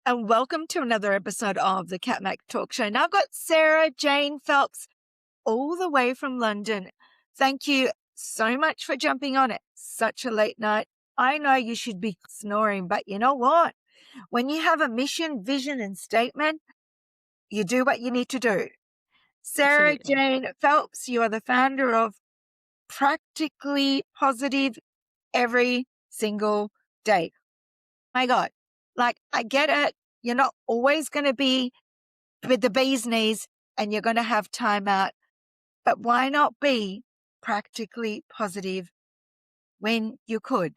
and welcome to another episode of the Kat Mak Talk Show. Now I've got Sarah Jane Phelps all the way from London. Thank you so much for jumping on it. Such a late night. I know you should be snoring, but you know what? When you have a mission, vision, and statement, you do what you need to do. Sarah Absolutely. Jane Phelps, you are the founder of Practically Positive Every Single Day. My God, like I get it. You're not always going to be with the bee's knees and you're going to have time out. But why not be practically positive when you could?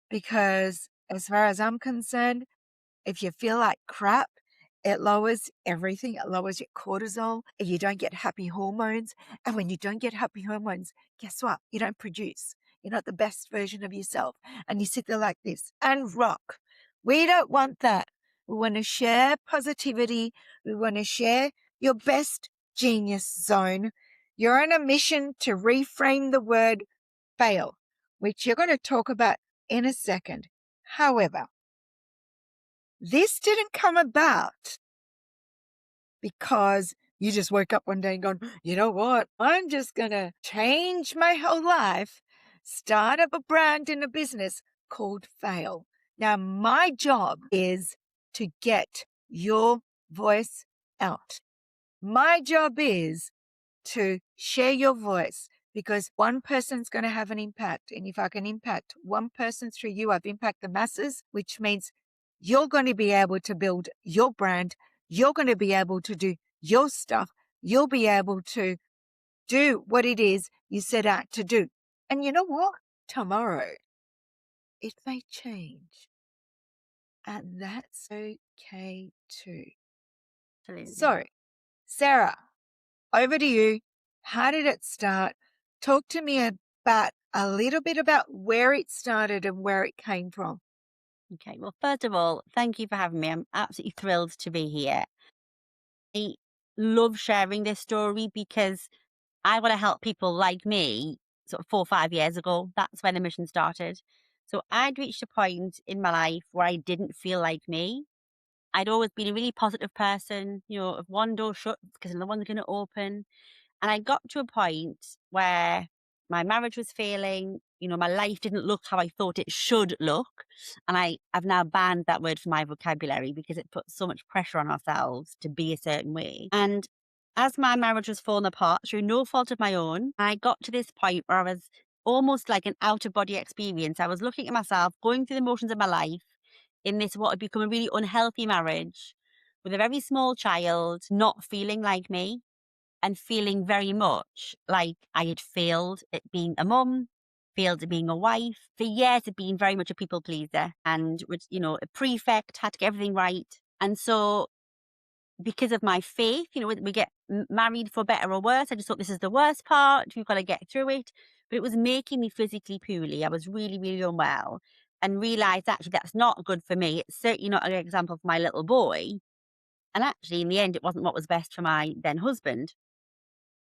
Because as far as I'm concerned, if you feel like crap, it lowers everything. It lowers your cortisol. You don't get happy hormones. And when you don't get happy hormones, guess what? You don't produce. You're not the best version of yourself. And you sit there like this and rock. We don't want that. We want to share positivity. We want to share your best genius zone. You're on a mission to reframe the word fail, which you're going to talk about in a second. However, this didn't come about because you just woke up one day and gone, you know what? I'm just going to change my whole life, start up a brand in a business called Fail. Now, my job is to get your voice out. My job is to share your voice because one person's going to have an impact. And if I can impact one person through you, I've impacted the masses, which means you're going to be able to build your brand. You're going to be able to do your stuff. You'll be able to do what it is you set out to do. And you know what? Tomorrow, it may change. And that's okay too. Absolutely. So, Sarah, over to you. How did it start? Talk to me about a little bit about where it started and where it came from. Okay. Well, first of all, thank you for having me. I'm absolutely thrilled to be here. I love sharing this story because I want to help people like me sort of 4 or 5 years ago. That's when the mission started. So I'd reached a point in my life where I didn't feel like me. I'd always been a really positive person, if one door shuts because another one's going to open. And I got to a point where my marriage was failing. My life didn't look how I thought it should look. And I've now banned that word from my vocabulary because it puts so much pressure on ourselves to be a certain way. And as my marriage was falling apart through no fault of my own, I got to this point where I was almost like an out of body experience. I was looking at myself, going through the motions of my life in this what had become a really unhealthy marriage with a very small child, not feeling like me and feeling very much like I had failed at being a mum, failed at being a wife. For years, I'd been very much a people pleaser and was, a prefect, had to get everything right. And so because of my faith, we get married for better or worse. I just thought this is the worst part. We've got to get through it. But it was making me physically poorly. I was really, really unwell and realized actually that's not good for me. It's certainly not a good example for my little boy. And actually, in the end, it wasn't what was best for my then husband.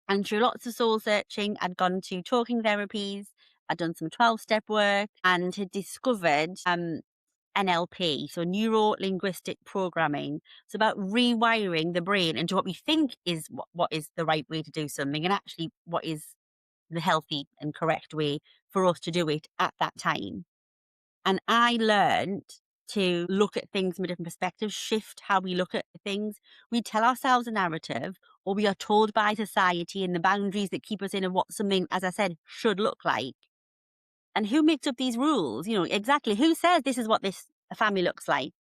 And through lots of soul searching, I'd gone to talking therapies, I'd done some 12-step work and had discovered NLP, so neuro linguistic programming. It's about rewiring the brain into what we think is what is the right way to do something and actually what is the healthy and correct way for us to do it at that time. And I learned to look at things from a different perspective, shift how we look at things. We tell ourselves a narrative, or we are told by society and the boundaries that keep us in of what something, as I said, should look like. And who makes up these rules? Exactly. Who says this is what this family looks like?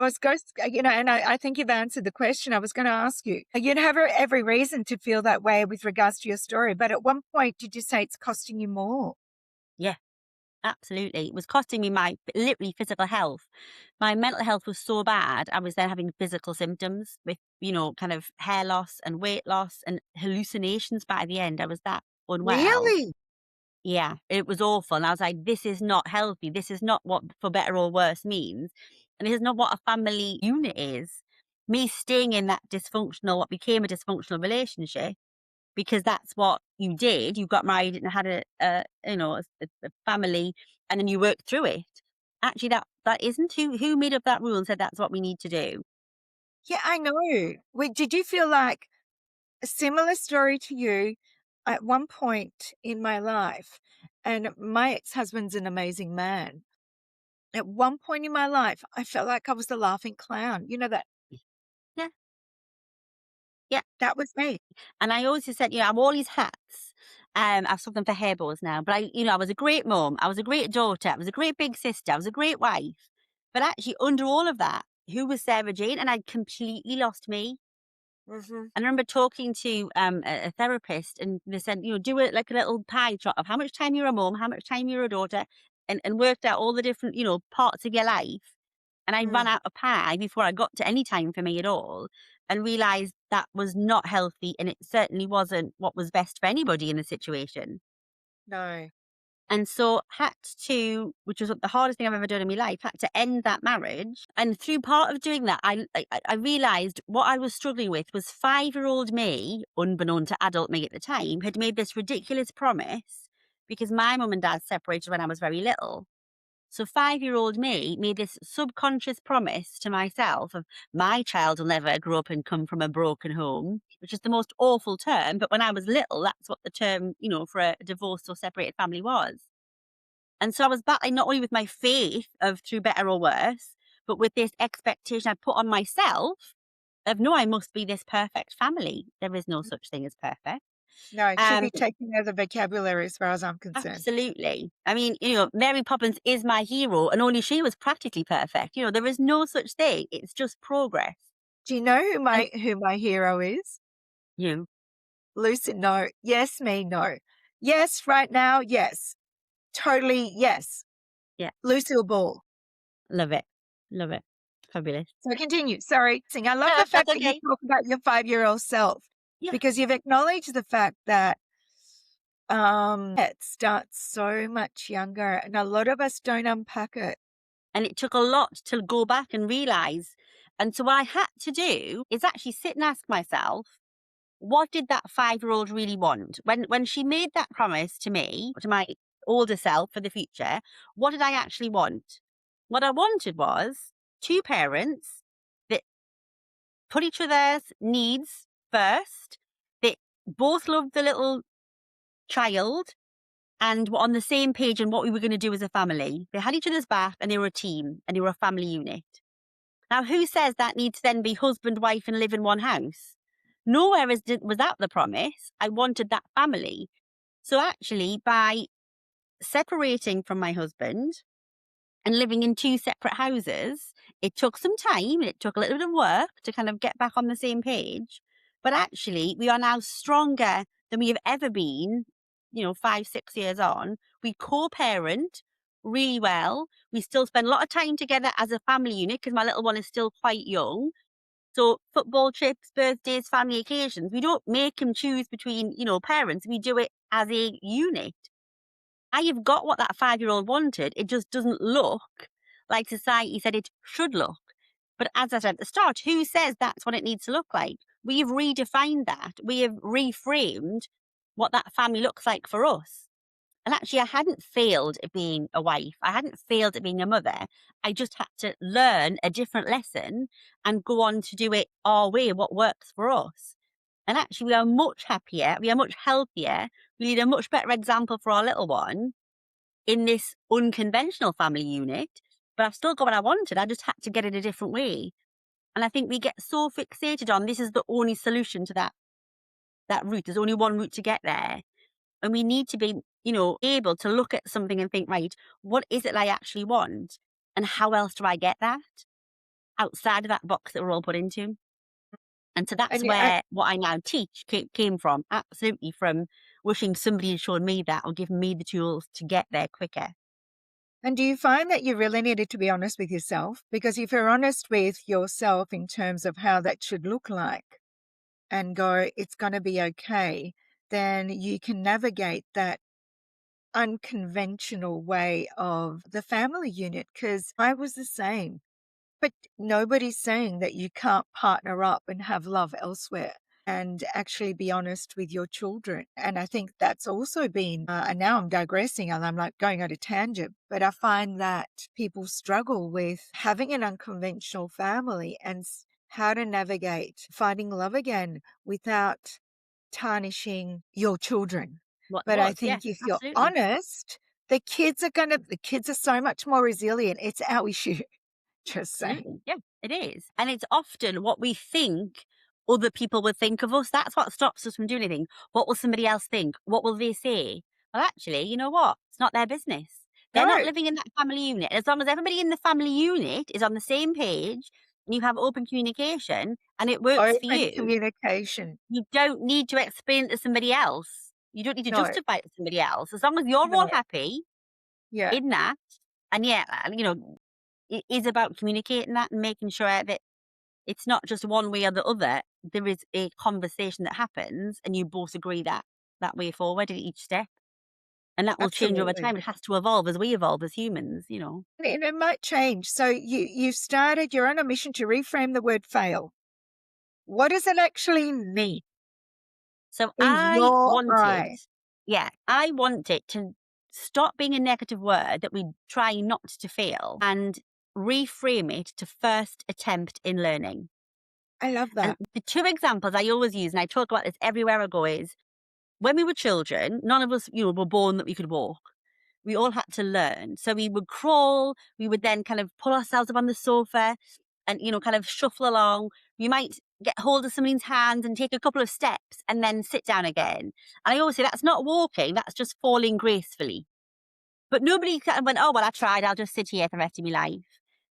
I was going, and I think you've answered the question I was going to ask you. You'd have every reason to feel that way with regards to your story, but at one point, did you say it's costing you more? Yeah, absolutely. It was costing me my literally physical health. My mental health was so bad. I was then having physical symptoms with, kind of hair loss and weight loss and hallucinations by the end. I was that unwell. Really? Yeah, it was awful. And I was like, this is not healthy. This is not what for better or worse means. And this is not what a family unit is. Me staying in that what became a dysfunctional relationship, because that's what you did. You got married and had a family, and then you worked through it. actually that isn't who made up that rule and said that's what we need to do. Yeah, I know. Wait, did you feel like a similar story to you at one point in my life? And my ex-husband's an amazing man. At one point in my life, I felt like I was the laughing clown. You know that Yeah, yeah. that was me. And I always said, I'm all these hats. I've something for hair bows now, but I was a great mum, I was a great daughter, I was a great big sister, I was a great wife. But actually, under all of that, who was Sarah Jane? And I'd completely lost me. Mhm. And I remember talking to a therapist, and they said, do it like a little pie chart of how much time you're a mum, how much time you're a daughter, and worked out all the different, parts of your life. And I ran Mm, out of pie before I got to any time for me at all, and realized that was not healthy, and it certainly wasn't what was best for anybody in the situation. no. And so had to, which was the hardest thing I've ever done in my life, had to end that marriage. And through part of doing that, I realized what I was struggling with was 5-year-old me, unbeknown to adult me at the time, had made this ridiculous promise because my mum and dad separated when I was very little. So 5-year-old me made this subconscious promise to myself of my child will never grow up and come from a broken home, which is the most awful term. But when I was little, that's what the term, for a divorced or separated family was. And so I was battling not only with my faith of through better or worse, but with this expectation I put on myself of no, I must be this perfect family. There is no such thing as perfect. No, it should Um, be taken out of the vocabulary as far as I'm concerned. Absolutely. I mean, Mary Poppins is my hero, and only she was practically perfect. There is no such thing. It's just progress. Do you know who And my hero is? you, Lucy, no. Yes, me, no. Yes, right now, yes. Totally, yes. yeah, Lucille Ball. love it, love it, fabulous. So continue. Sorry. I love No, the that's fact that you okay. talk about your 5-year-old self Yeah, because you've acknowledged the fact that it starts so much younger and a lot of us don't unpack it. and it took a lot to go back and realize. And so what I had to do is actually sit and ask myself, what did that 5-year-old really want? When she made that promise to me, to my older self for the future, what did I actually want? What I wanted was two parents that put each other's needs first, that both loved the little child and were on the same page on what we were going to do as a family. They had each other's back and they were a team and they were a family unit. Now, who says that needs to then be husband, wife, and live in one house? Nowhere was that the promise. I wanted that family. So actually, by separating from my husband and living in two separate houses, it took some time and it took a little bit of work to kind of get back on the same page. But actually, we are now stronger than we have ever been, 5, 6 years on. We co-parent really well. We still spend a lot of time together as a family unit because my little one is still quite young. So football trips, birthdays, family occasions, we don't make him choose between, parents. We do it as a unit. I have got what that 5-year-old wanted. It just doesn't look like society said it should look. But as I said at the start, who says that's what it needs to look like? We have redefined that. We have reframed what that family looks like for us. And actually, I hadn't failed at being a wife. I hadn't failed at being a mother. I just had to learn a different lesson and go on to do it our way, what works for us. And actually, we are much happier. We are much healthier. We lead a much better example for our little one in this unconventional family unit. But I've still got what I wanted. I just had to get it a different way. And I think we get so fixated on this is the only solution to that route. There's only one route to get there. And we need to be, able to look at something and think, right, what is it I actually want? And how else do I get that outside of that box that we're all put into? And so that's And yeah, where what I now teach came from, absolutely from wishing somebody had shown me that or given me the tools to get there quicker. and do you find that you really needed to be honest with yourself? Because if you're honest with yourself in terms of how that should look like and go, it's going to be okay, then you can navigate that unconventional way of the family unit. Because I was the same. But nobody's saying that you can't partner up and have love elsewhere. and actually be honest with your children. And I think that's also been, and now I'm digressing and I'm like going on a tangent, but I find that people struggle with having an unconventional family and how to navigate finding love again without tarnishing your children. What But I was, yeah, think if you're absolutely. honest, the kids are so much more resilient. It's our issue. Just saying. Absolutely. Yeah, it is. And it's often what we think other people would think of us. That's what stops us from doing anything. What will somebody else think? What will they say? Well, actually, you know what? It's not their business. They're not No, living in that family unit. As long as everybody in the family unit is on the same page and you have open communication and it works for open you, communication. you don't need to explain it to somebody else. You don't need to No, justify it to somebody else. As long as you're all no. happy Yeah, in that, and yeah, it is about communicating that and making sure that it's not just one way or the other. There is a conversation that happens and you both agree that way forward at each step. And that will change over absolutely. time. It has to evolve as we evolve as humans. And it might change. So you're on a mission to reframe the word fail. What does it actually mean So in your eye? I want it to stop being a negative word that we try not to fail and reframe it to first attempt in learning. I love And that. the two examples I always use, and I talk about this everywhere I go, is when we were children, none of us, were born that we could walk. We all had to learn. So we would crawl, we would then kind of pull ourselves up on the sofa and, kind of shuffle along. You might get hold of somebody's hand and take a couple of steps and then sit down again. And I always say that's not walking, that's just falling gracefully. But nobody kind of went, oh, well, I tried, I'll just sit here for the rest of my life.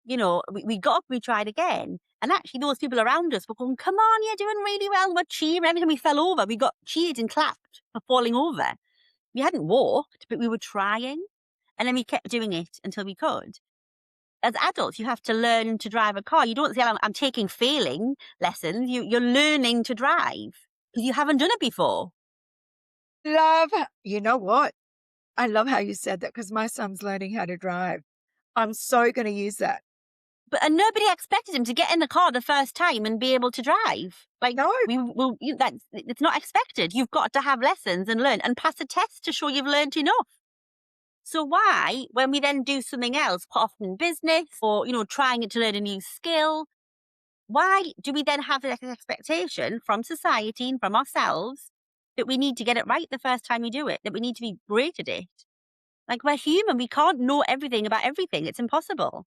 We got up, we tried again. And actually, those people around us were going, come on, you're doing really well. We're cheering. Every time we fell over, we got cheered and clapped for falling over. We hadn't walked, but we were trying. And then we kept doing it until we could. As adults, you have to learn to drive a car. You don't say, I'm taking failing lessons. You're learning to drive because you haven't done it before. Love, you know what? I love how you said that because my son's learning how to drive. I'm so going to use that. And nobody expected him to get in the car the first time and be able to drive. Like, No, it's not expected. You've got to have lessons and learn and pass a test to show you've learned enough. So why, when we then do something else, quite often in business or, trying to learn a new skill, why do we then have this expectation from society and from ourselves that we need to get it right the first time we do it, that we need to be great at it? Like, we're human. We can't know everything about everything. It's impossible.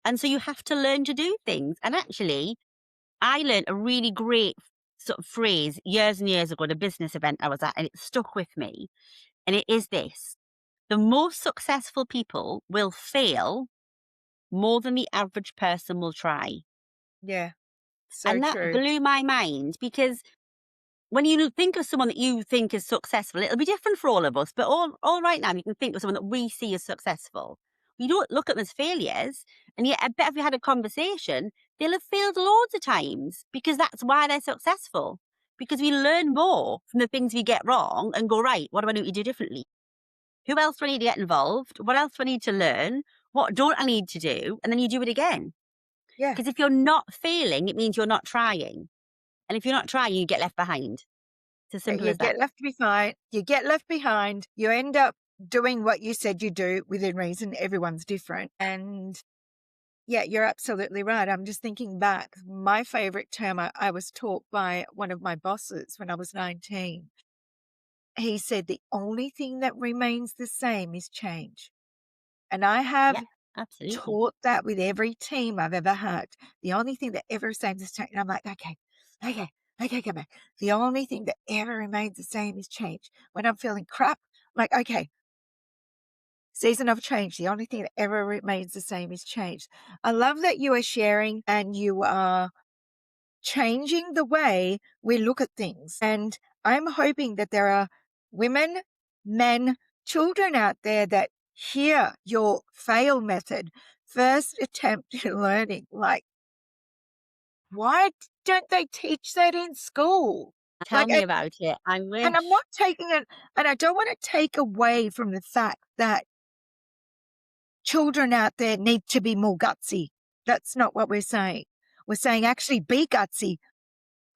And so you have to learn to do things. And actually, I learned a really great sort of phrase years and years ago at a business event I was at, and it stuck with me. And it is this: the most successful people will fail more than the average person will try. yeah, so And that true. blew my mind because when you think of someone that you think is successful, it'll be different for all of us. But all right now, you can think of someone that we see as successful. We don't look at them as failures. And yet, I bet if we had a conversation, they'll have failed loads of times because that's why they're successful. Because we learn more from the things we get wrong and go, right, what do I need to do differently? Who else do I need to get involved? What else do I need to learn? What don't I need to do? And then you do it again. Yeah. Because if you're not failing, it means you're not trying. And if you're not trying, you get left behind. It's as simple You as that. get left behind. You get left behind. You end up doing what you said you do within reason. Everyone's different. And yeah, you're absolutely right. I'm just thinking back. My favorite term I was taught by one of my bosses when I was 19. He said, the only thing that remains the same is change. And I have Yeah, absolutely. taught that with every team I've ever had. The only thing that ever remains the same. And I'm like, okay, come back. The only thing that ever remains the same is change. When I'm feeling crap, I'm like, okay, season of change. The only thing that ever remains the same is change. I love that you are sharing and you are changing the way we look at things. And I'm hoping that there are women, men, children out there that hear your fail method, first attempt at learning. Like, why don't they teach that in school? Tell Like, me about it. I and I'm wish. not taking it, and I don't want to take away from the fact that children out there need to be more gutsy. That's not what we're saying. We're saying actually be gutsy,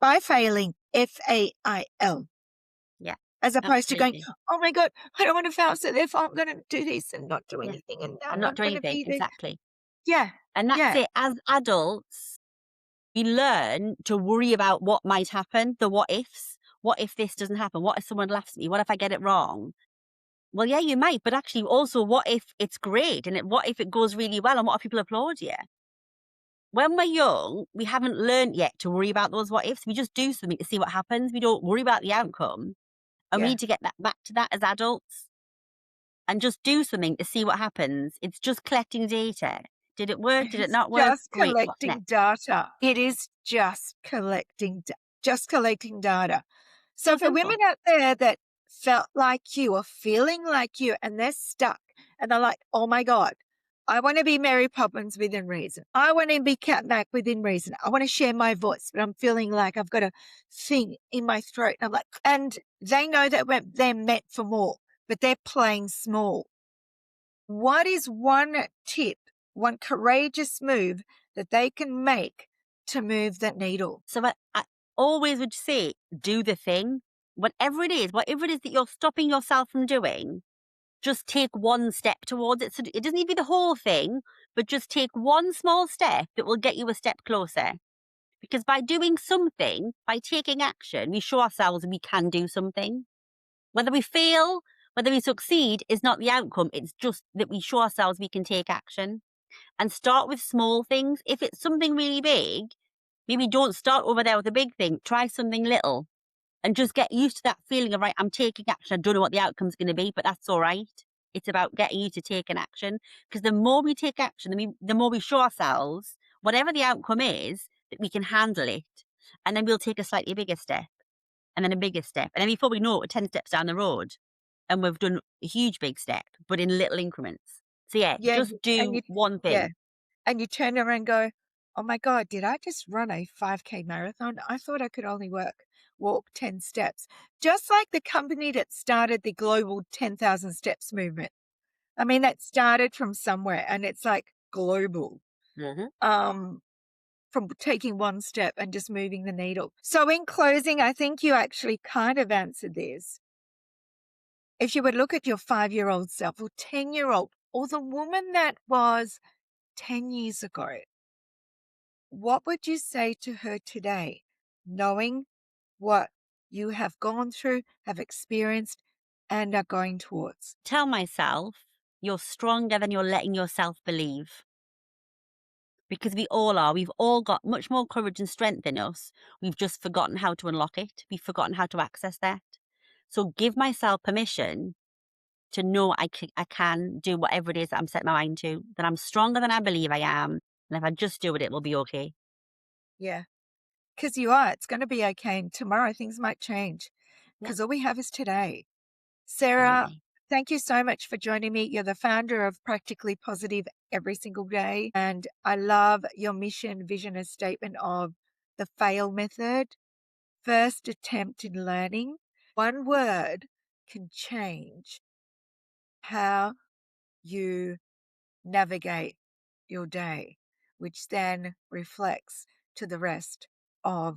by failing, F-A-I-L. Yeah. As opposed to going, Absolutely. oh my God, I don't want to fail, so therefore I'm going to do this and not do Yeah. anything, and And I'm not not do going to anything. be there. Exactly. Yeah, And that's yeah, it. As adults, we learn to worry about what might happen, the what ifs. What if this doesn't happen? What if someone laughs at me? What if I get it wrong? Well, yeah, you might, but actually also what if it's great and what if it goes really well and what if people applaud you? When we're young, we haven't learned yet to worry about those what ifs. We just do something to see what happens. We don't worry about the outcome. And we yeah. need to get that back to that as adults and just do something to see what happens. It's just collecting data. Did it work? Did it It's not work? just Great. What's collecting next? data. It is just collecting data. So So for women simple. out there that felt like you or feeling like you and they're stuck and they're like, oh my God, I want to be Mary Poppins within reason. I want to be Kat Mak within reason. I want to share my voice, but I'm feeling like I've got a thing in my throat. And I'm like, and they know that they're meant for more, but they're playing small. What is one tip, one courageous move that they can make to move that needle? So I always would say, do the thing. Whatever it is that you're stopping yourself from doing, just take one step towards it. So it doesn't need to be the whole thing, but just take one small step that will get you a step closer. Because by doing something, by taking action, we show ourselves we can do something. Whether we fail, whether we succeed is not the outcome. It's just that we show ourselves we can take action and start with small things. If it's something really big, maybe don't start over there with a big thing. Try something little and just get used to that feeling of, right, I'm taking action. I don't know what the outcome's going to be, but that's all right. It's about getting you to take an action, because the more we take action, the more we show ourselves, whatever the outcome is, that we can handle it. And then we'll take a slightly bigger step and then a bigger step. And then before we know it, we're 10 steps down the road and we've done a huge big step, but in little increments. So yeah, Yeah, just and do you, one yeah, thing. and you turn around and go, oh my God, did I just run a 5K marathon? I thought I could only walk 10 steps. Just like the company that started the global 10,000 steps movement. I mean, that started from somewhere and it's like global. Mhm. From taking one step and just moving the needle. So in closing, I think you actually kind of answered this. If you would look at your 5-year-old self or 10-year-old or the woman that was 10 years ago, what would you say to her today, knowing what you have gone through, have experienced, and are going towards? Tell myself, you're stronger than you're letting yourself believe. Because we all are. We've all got much more courage and strength in us. We've just forgotten how to unlock it. We've forgotten how to access that. So give myself permission to know I can do whatever it is that I'm setting my mind to, that I'm stronger than I believe I am. And if I just do it, it will be okay. Yeah, because you are. It's going to be okay. And tomorrow things might change Yeah, because all we have is today. Sarah, absolutely. thank you so much for joining me. You're the founder of Practically Positive Every Single Day. And I love your mission, vision, and statement of the FAIL method. First attempt in learning. One word can change how you navigate your day, which then reflects to the rest of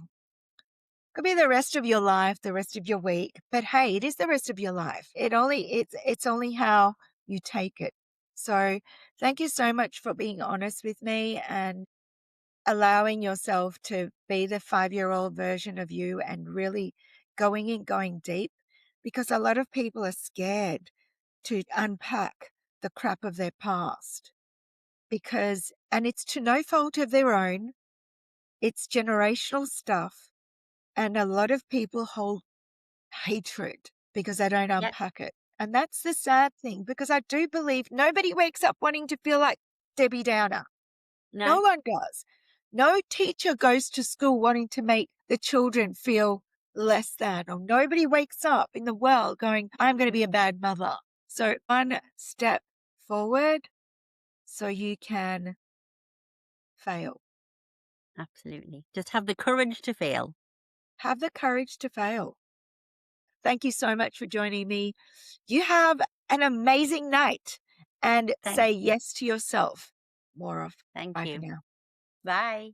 could be the rest of your life, the rest of your week, but hey, it is the rest of your life. It's only how you take it. So, thank you so much for being honest with me and allowing yourself to be the 5-year-old version of you and really going deep, because a lot of people are scared to unpack the crap of their past, and it's to no fault of their own. It's generational stuff. And a lot of people hold hatred because they don't Yep. unpack it. And that's the sad thing, because I do believe nobody wakes up wanting to feel like Debbie Downer. No No, one does. No teacher goes to school wanting to make the children feel less than, or nobody wakes up in the world going, I'm going to be a bad mother. So one step forward so you can fail. absolutely. Just have the courage to fail. Have the courage to fail. Thank you so much for joining me. You have an amazing night and Thank say you. yes to yourself more often. Thank Bye for you. now. Bye.